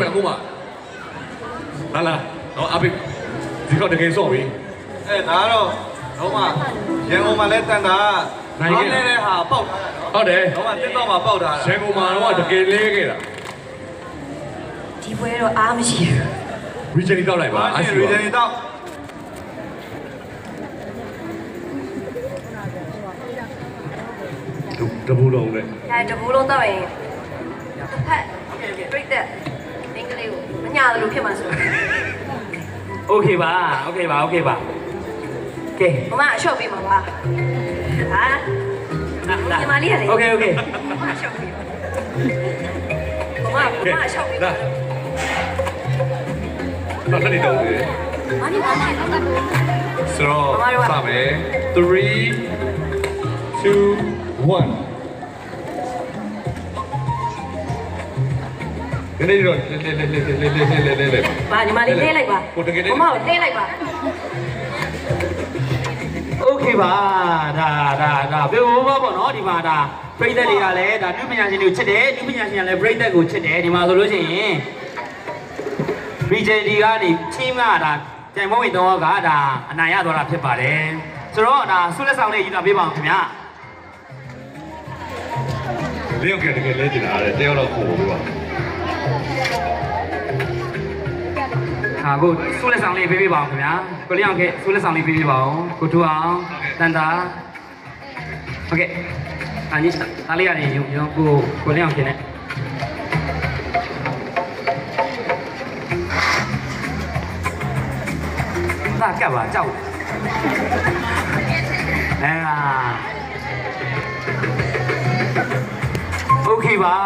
ဘယ်ကူမှာလာလာတော့အပိဒီတော့တကယ်စော့ပြီဒါတော့တော့မှရန်ကုန်မှာလဲတန်တာနိုင်နေတဲ့ဟာပေါက်ထားတာနော်ဟုတ်တယ်တော့မှတက်တော့မှာပေါက်ထားတာရန်ကုန်မှာတော့တကယ်လေးခဲ့တာဒီပွဲတော့အားမရှိဘူးရီဂျန်တောက်လိုက်ပါအားရှိရီဂျန်တောက်တဘူလုံးနဲ့တဘူလုံးတော့ရင်တစ်ဖက်ပြိတ်တဲ့အင်္ဂလိပ်ကိုမညာလို့ဖြစ်မှာဆိုโอเคပါโอเคပါโอเคပါကဲမမအလျှော့ပေးမှာပါဟာညီမလေးရတယ်โอเคโอเคမမအလျှော့ပေးမမအလျှော့ပေးလာတော့ခဏတော့လေမနီမနီဆိုတော့စမယ်3 2 1နေတော့လေပါညီမလေးလေးလိုက်ပါမမကိုတင်းလိုက်ပါโอเคပါဒါပြောပါပေါ့နော်ဒီမှာဒါပြိသက်တွေကလည်းဒါနုပညာရှင်တွေကိုချစ်တယ်နုပညာရှင်ကလည်းပြိသက်ကိုချစ်တယ်ဒီမှာဆိုလို့ရှိရင် BJD ကနေ team ကဒါကြိုင်မွေးတော့ကဒါအနိုင်ရသွားတာဖြစ်ပါတယ်ဆိုတော့ဒါဆုလက်ဆောင်လေးယူတာပေးပါအောင်ခင်ဗျာလေးယောက်ကတကယ်လဲကျင်တာလေတယောက်တော့ပို့လို့ပါဟာကိုဆုလက်ဆောင်လေးပေးပေးပါအောင်ခင်ဗျာကိုလေးအောင်ကဆုလက်ဆောင်လေးပေးပေးပါအောင်ကိုထူအောင်တန်တာโอเคအားကြီးအားလေးရတယ်ရုံကိုလေးအောင်ခင်နဲ့ဒါကပ်ပါကြောက်โอเคပါ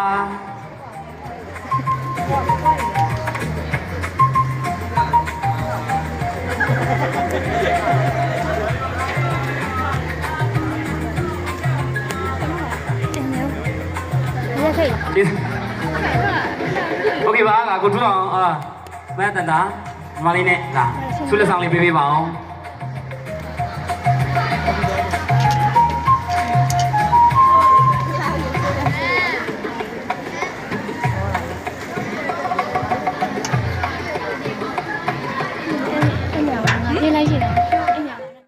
โอเคပါကိုထူအောင်မတန်တာမလေးနဲ့လာဆုလက်ဆောင်လေးပေးပေးပါအောင်